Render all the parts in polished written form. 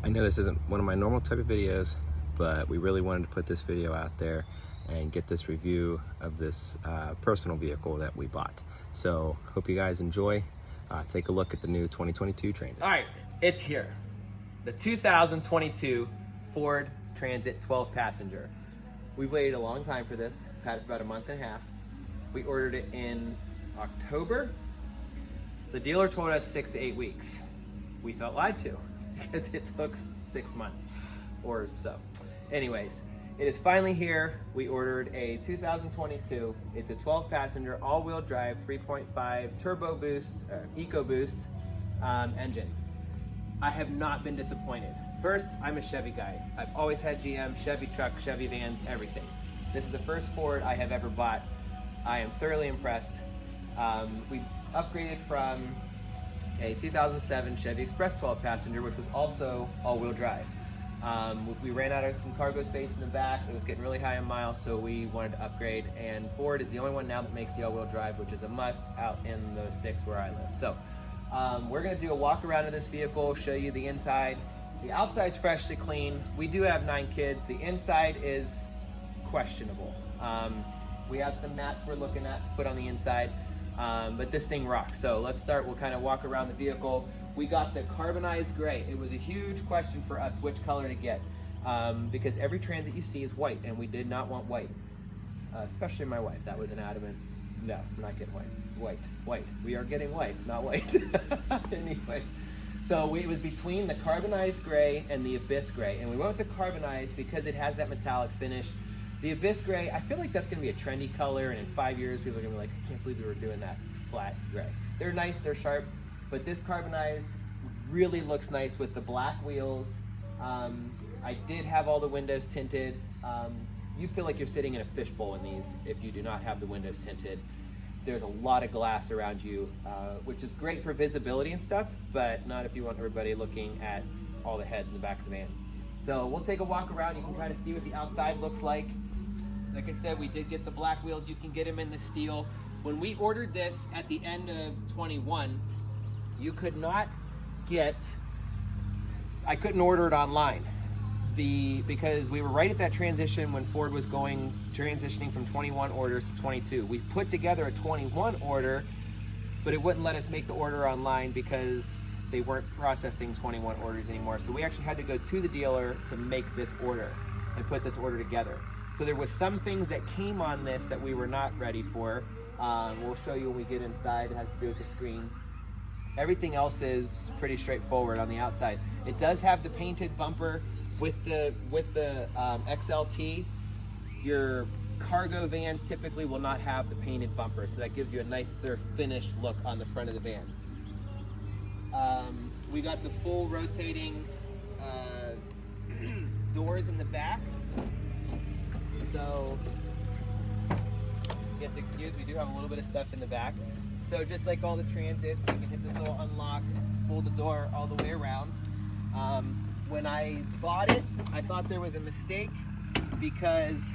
I know this isn't one of my normal type of videos, but we really wanted to put this video out there and get this review of this personal vehicle that we bought. So hope you guys enjoy. Take a look at the new 2022 Transit. All right, it's here. The 2022 Ford Transit 12 passenger. We've waited a long time for this. We've had it for about a month and a half. We ordered it in October. The dealer told us 6 to 8 weeks. We felt lied to because it took 6 months or so. Anyways, it is finally here. We ordered a 2022. It's a 12 passenger, all-wheel drive, 3.5 turbo boost, EcoBoost engine. I have not been disappointed. First, I'm a Chevy guy. I've always had GM, Chevy trucks, Chevy vans, everything. This is the first Ford I have ever bought. I am thoroughly impressed. We upgraded from a 2007 Chevy Express 12 passenger, which was also all-wheel drive. We ran out of some cargo space in the back. It was getting really high in miles, so we wanted to upgrade. And Ford is the only one now that makes the all-wheel drive, which is a must out in the sticks where I live. So we're gonna do a walk around of this vehicle, show you the inside. The outside's freshly clean. We do have 9 kids. The inside is questionable. We have some mats we're looking at to put on the inside, but this thing rocks. So let's start. We'll kind of walk around the vehicle. We got the carbonized gray. It was a huge question for us which color to get, because every Transit you see is white, and we did not want white, especially my wife. That was an adamant, no, I'm not getting white. White. We are getting white, not white. Anyway, so it was between the carbonized gray and the abyss gray, and we went with the carbonized because it has that metallic finish. The abyss gray, I feel like that's gonna be a trendy color, and in 5 years, people are gonna be like, I can't believe we were doing that flat gray. They're nice, they're sharp, but this carbonized really looks nice with the black wheels. I did have all the windows tinted. You feel like you're sitting in a fishbowl in these if you do not have the windows tinted. There's a lot of glass around you, which is great for visibility and stuff, but not if you want everybody looking at all the heads in the back of the van. So we'll take a walk around. You can kind of see what the outside looks like. Like I said, we did get the black wheels. You can get them in the steel. When we ordered this at the end of 21, you could not get, I couldn't order it online because we were right at that transition when Ford was transitioning from 21 orders to 22. We put together a 21 order, but it wouldn't let us make the order online because they weren't processing 21 orders anymore. So we actually had to go to the dealer to make this order and put this order together. So there was some things that came on this that we were not ready for. We'll show you when we get inside. It has to do with the screen. Everything else is pretty straightforward on the outside. It does have the painted bumper with the XLT. Your cargo vans typically will not have the painted bumper, so that gives you a nicer finished look on the front of the van. We got the full rotating doors in the back. So you have to excuse, we do have a little bit of stuff in the back. So just like all the Transits, you can hit this little unlock, pull the door all the way around. When I bought it, I thought there was a mistake because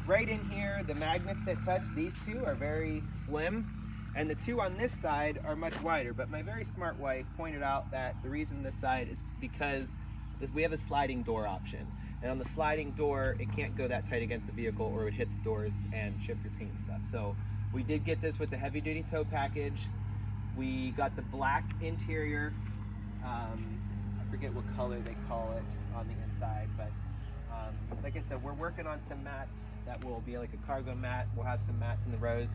right in here, the magnets that touch these two are very slim, and the two on this side are much wider. But my very smart wife pointed out that the reason this side is because we have a sliding door option. And on the sliding door, it can't go that tight against the vehicle or it would hit the doors and chip your paint and stuff. So we did get this with the heavy duty tow package. We got the black interior. I forget what color they call it on the inside, but like I said, we're working on some mats that will be like a cargo mat. We'll have some mats in the rows.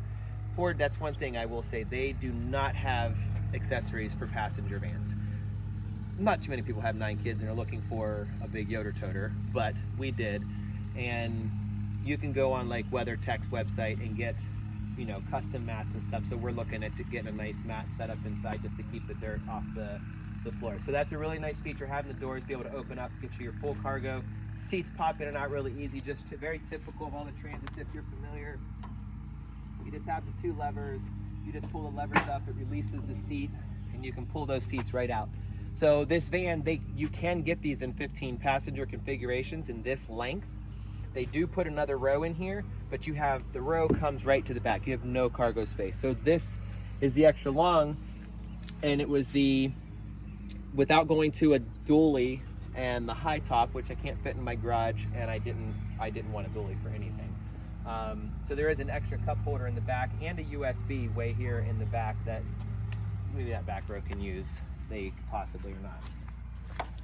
Ford, that's one thing I will say, they do not have accessories for passenger vans. Not too many people have 9 kids and are looking for a big Yoder toter, but we did. And you can go on like WeatherTech's website and get, you know, custom mats and stuff. So we're looking at getting a nice mat set up inside just to keep the dirt off the floor. So that's a really nice feature, having the doors be able to open up, get you your full cargo. Seats pop in and out really easy, just very typical of all the Transits if you're familiar. You just have the 2 levers. You just pull the levers up, it releases the seat, and you can pull those seats right out. So this van, you can get these in 15 passenger configurations in this length. They do put another row in here, but you have, the row comes right to the back. You have no cargo space. So this is the extra long, and it was the, without going to a dually, and the high top, which I can't fit in my garage, and I didn't want a dually for anything. So there is an extra cup holder in the back and a USB way here in the back that maybe that back row can use, they possibly or not.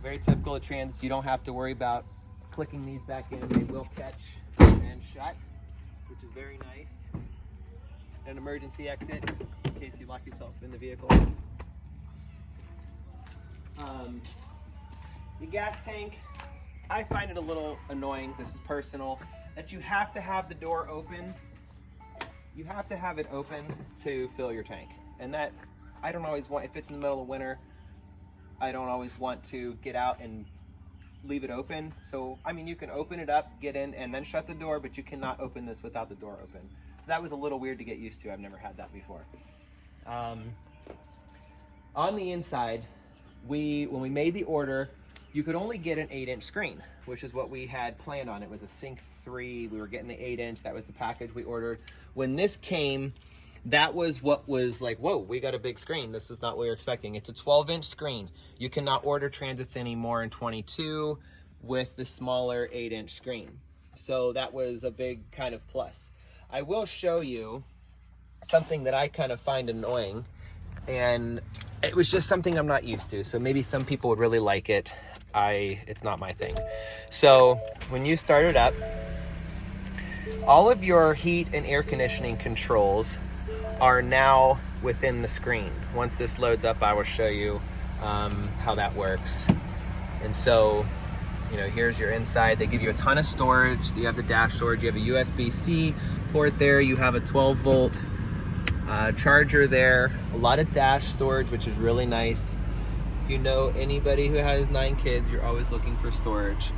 Very typical of Transits. You don't have to worry about clicking these back in. They will catch and shut, which is very nice. An emergency exit in case you lock yourself in the vehicle. The gas tank, I find it a little annoying, this is personal, that you have to have the door open. You have to have it open to fill your tank. And that, I don't always want, if it's in the middle of winter, I don't always want to get out and leave it open. So, I mean, you can open it up, get in, and then shut the door, but you cannot open this without the door open. So that was a little weird to get used to. I've never had that before. On the inside, when we made the order, you could only get an 8-inch screen, which is what we had planned on. It was a Sync 3. We were getting the 8-inch. That was the package we ordered. When this came, that was what was like, whoa, we got a big screen. This was not what we were expecting. It's a 12-inch screen. You cannot order Transits anymore in 22 with the smaller 8-inch screen. So that was a big kind of plus. I will show you something that I kind of find annoying, and it was just something I'm not used to. So maybe some people would really like it. It's not my thing. So when you start it up, all of your heat and air conditioning controls are now within the screen. Once this loads up, I will show you how that works. And so, you know, here's your inside. They give you a ton of storage. You have the dash storage. You have a USB-C port there. You have a 12-volt charger there. A lot of dash storage, which is really nice. If you know anybody who has 9 kids, you're always looking for storage.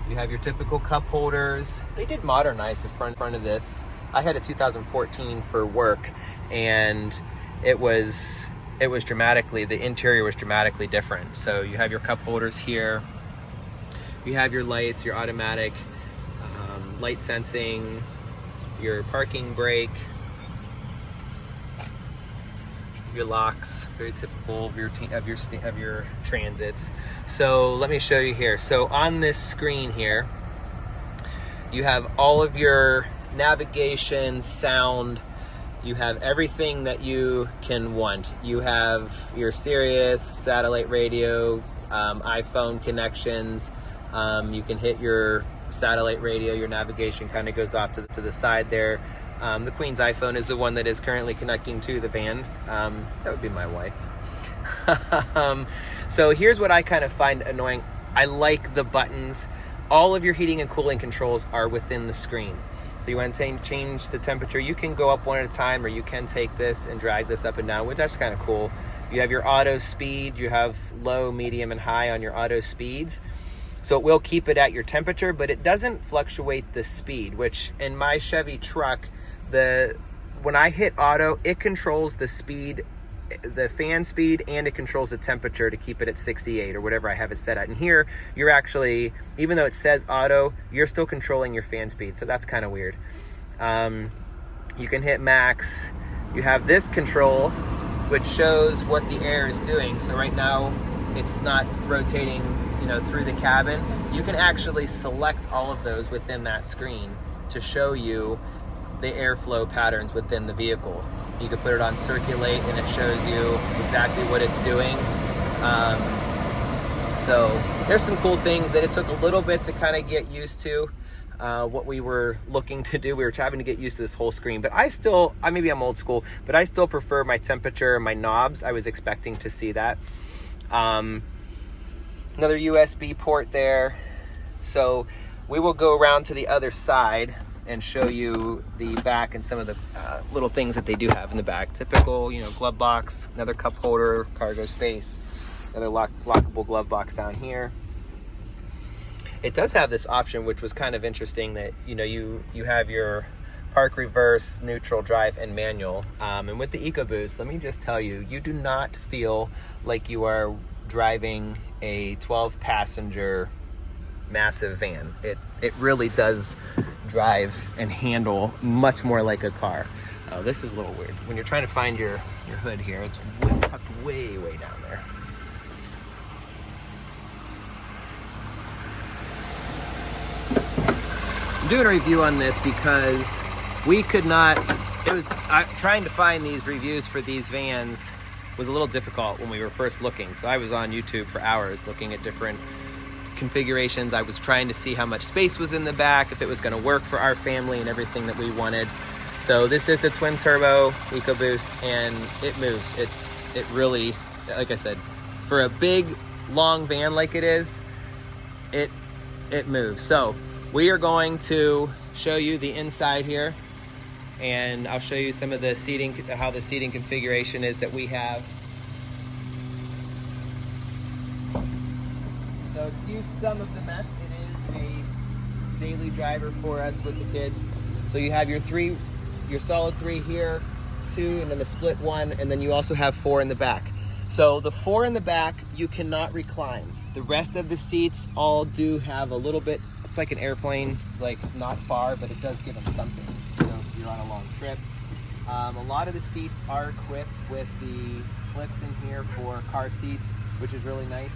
You have your typical cup holders. They did modernize the front of this. I had a 2014 for work, and it was dramatically, the interior was dramatically different. So you have your cup holders here. You have your lights, your automatic light sensing, your parking brake, your locks, very typical of your Transits. So let me show you here. So on this screen here, you have all of your navigation, sound. You have everything that you can want. You have your Sirius, satellite radio, iPhone connections. You can hit your satellite radio. Your navigation kind of goes off to the side there. The Queen's iPhone is the one that is currently connecting to the van. That would be my wife. So here's what I kind of find annoying. I like the buttons. All of your heating and cooling controls are within the screen. So you want to change the temperature. You can go up one at a time, or you can take this and drag this up and down, which that's kind of cool. You have your auto speed. You have low, medium, and high on your auto speeds. So it will keep it at your temperature, but it doesn't fluctuate the speed, which in my Chevy truck, when I hit auto, it controls the speed, the fan speed, and it controls the temperature to keep it at 68 or whatever I have it set at. And here, you're actually, even though it says auto, you're still controlling your fan speed. So that's kind of weird. You can hit max. You have this control, which shows what the air is doing. So right now, it's not rotating, you know, through the cabin. You can actually select all of those within that screen to show you the airflow patterns within the vehicle. You can put it on circulate, and it shows you exactly what it's doing. So there's some cool things that it took a little bit to kind of get used to. What we were looking to do, we were having to get used to this whole screen. But maybe I'm old school, but I still prefer my temperature and my knobs. I was expecting to see that. Another USB port there. So we will go around to the other side and show you the back and some of the little things that they do have in the back. Typical, you know, glove box, another cup holder, cargo space, another lockable glove box down here. It does have this option, which was kind of interesting, that, you know, you have your park, reverse, neutral, drive, and manual. And with the EcoBoost, let me just tell you, you do not feel like you are driving a 12-passenger massive van. It really does drive and handle much more like a car. This is a little weird. When you're trying to find your hood here, it's tucked way down there. doing a review on this because we could not, trying to find these reviews for these vans was a little difficult when we were first looking. So I was on YouTube for hours looking at different configurations. I was trying to see how much space was in the back, if it was going to work for our family and everything that we wanted. So this is the twin turbo EcoBoost, and it moves. It really, like I said, for a big long van like it is, it moves. So we are going to show you the inside here, and I'll show you some of the seating, how the seating configuration is that we have. So excuse some of the mess. It is a daily driver for us with the kids. So you have your solid 3 here, 2, and then a split 1, and then you also have 4 in the back. So the 4 in the back, you cannot recline. The rest of the seats all do have a little bit, it's like an airplane, like not far, but it does give them something. So if you're on a long trip. A lot of the seats are equipped with the clips in here for car seats, which is really nice.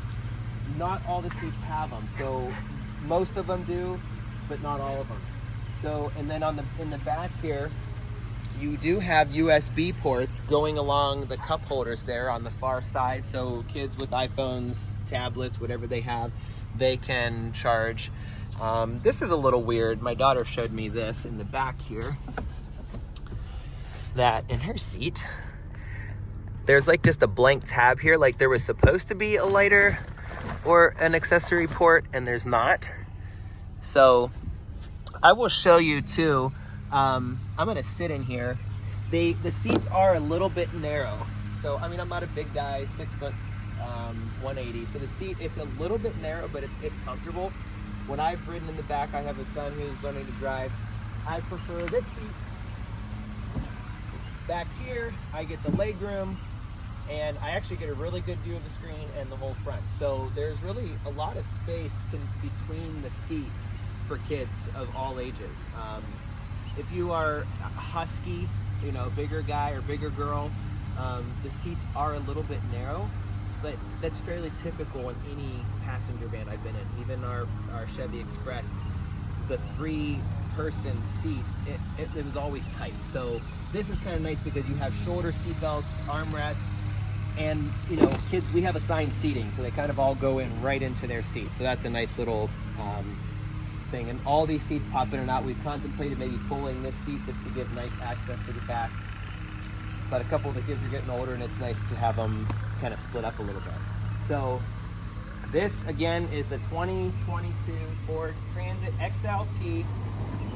Not all the seats have them, so most of them do, but not all of them. So, and then in the back here, you do have USB ports going along the cup holders there on the far side, so kids with iPhones, tablets, whatever they have, they can charge. This is a little weird. My daughter showed me this in the back here, that in her seat, there's like just a blank tab here, like there was supposed to be a lighter or an accessory port, and there's not. So I will show you too. I'm gonna sit in here. The seats are a little bit narrow. So I mean, I'm not a big guy, 6 foot, 180. So the seat, it's a little bit narrow, but it's comfortable. When I've ridden in the back, I have a son who's learning to drive. I prefer this seat. Back here, I get the leg room, and I actually get a really good view of the screen and the whole front. So there's really a lot of space between the seats for kids of all ages. If you are a husky, you know, bigger guy or bigger girl, the seats are a little bit narrow, but that's fairly typical in any passenger van I've been in. Even our Chevy Express, the 3-person seat, it was always tight. So this is kind of nice because you have shoulder seat belts, armrests, and you know, kids, we have assigned seating, so they kind of all go in right into their seat. So that's a nice little thing. And all these seats pop in and out. We've contemplated maybe pulling this seat just to give nice access to the back. But a couple of the kids are getting older, and it's nice to have them kind of split up a little bit. So this again is the 2022 Ford Transit XLT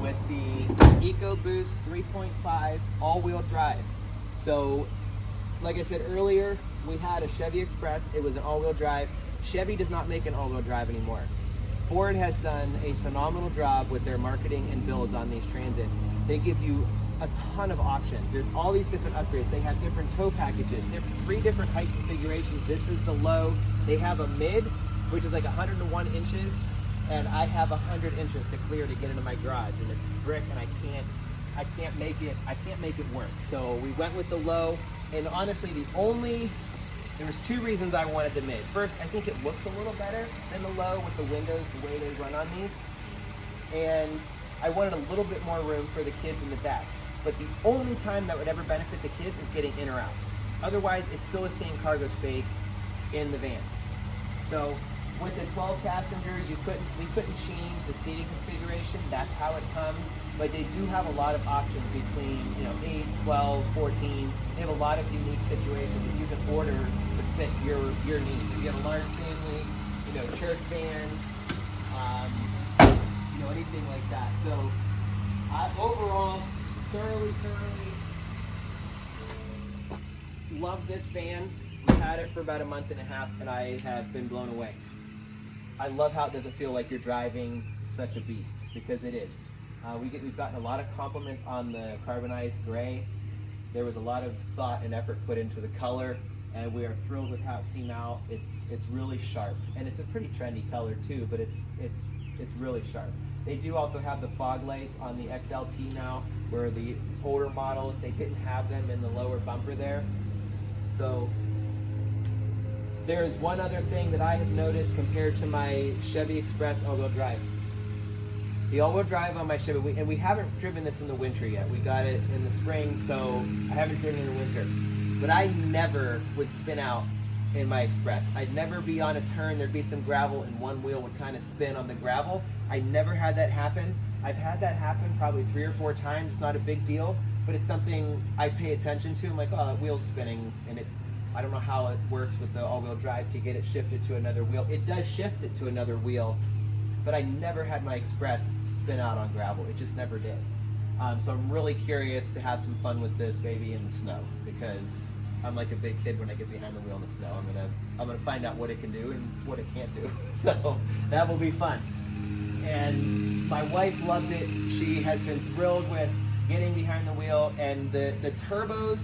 with the EcoBoost 3.5 all-wheel drive. So like I said earlier, we had a Chevy Express. It was an all-wheel drive. Chevy does not make an all-wheel drive anymore. Ford has done a phenomenal job with their marketing and builds on these Transits. They give you a ton of options. There's all these different upgrades. They have different tow packages, 3 different height configurations. This is the low. They have a mid, which is like 101 inches, and I have 100 inches to clear to get into my garage, and it's brick, and I can't make it work. So we went with the low, and honestly, there was 2 reasons I wanted the mid. First, I think it looks a little better than the low with the windows, the way they run on these, and I wanted a little bit more room for the kids in the back. But the only time that would ever benefit the kids is getting in or out. Otherwise, it's still the same cargo space in the van. So with the 12 passenger, we couldn't change the seating configuration. That's how it comes. But they do have a lot of options between 8, 12, 14. They have a lot of unique situations that you can order to fit your needs. You get a large family, church van, anything like that. So overall, thoroughly love this van. We've had it for about a month and a half, and I have been blown away. I love how it doesn't feel like you're driving such a beast, because it is. We've gotten a lot of compliments on the carbonized gray. There was a lot of thought and effort put into the color, and we are thrilled with how it came out. It's really sharp, and it's a pretty trendy color too, but it's really sharp. They do also have the fog lights on the XLT now, where the older models, they didn't have them in the lower bumper there. So there is one other thing that I have noticed compared to my Chevy Express all-wheel drive. The all-wheel drive on my Chevy, and we haven't driven this in the winter yet. We got it in the spring, so I haven't driven it in the winter. But I never would spin out in my Express. I'd never be on a turn, there'd be some gravel, and one wheel would kind of spin on the gravel. I never had that happen. I've had that happen probably 3 or 4 times. It's not a big deal, but it's something I pay attention to. I'm like, oh, that wheel's spinning, and I don't know how it works with the all-wheel drive to get it shifted to another wheel. It does shift it to another wheel, but I never had my Express spin out on gravel. It just never did. So I'm really curious to have some fun with this baby in the snow, because I'm like a big kid when I get behind the wheel in the snow. I'm gonna find out what it can do and what it can't do. So that will be fun. And my wife loves it. She has been thrilled with getting behind the wheel, and the turbos,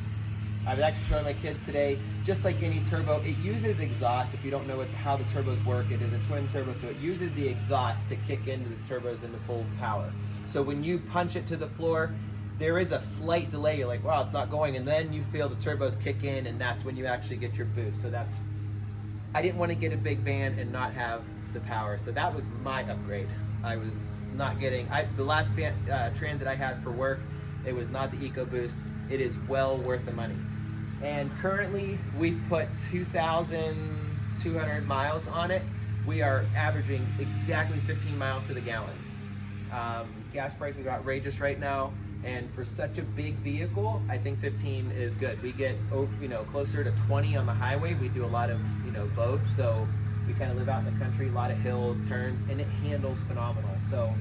I was actually showing my kids today, just like any turbo, it uses exhaust. If you don't know how the turbos work, it is a twin turbo, so it uses the exhaust to kick into the turbos into full power. So when you punch it to the floor, there is a slight delay. You're like, wow, it's not going, and then you feel the turbos kick in, and that's when you actually get your boost. So I didn't want to get a big van and not have the power, so that was my upgrade. I was not getting, the last Transit I had for work, it was not the EcoBoost. It is well worth the money. And currently we've put 2,200 miles on it. We are averaging exactly 15 miles to the gallon. Gas prices are outrageous right now, and for such a big vehicle, I think 15 is good. We get, closer to 20 on the highway. We do a lot of, both, so we kind of live out in the country, a lot of hills, turns, and it handles phenomenal. So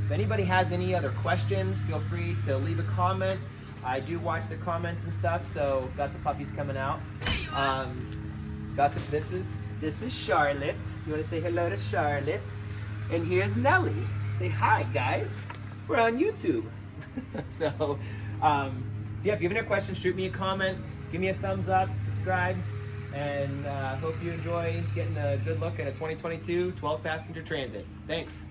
if anybody has any other questions, feel free to leave a comment. I do watch the comments and stuff, so got the puppies coming out. This is Charlotte. You want to say hello to Charlotte? And here's Nellie. Say hi, guys. We're on YouTube. So yeah, if you have any questions, shoot me a comment, give me a thumbs up, subscribe, and hope you enjoy getting a good look at a 2022 12-passenger Transit. Thanks.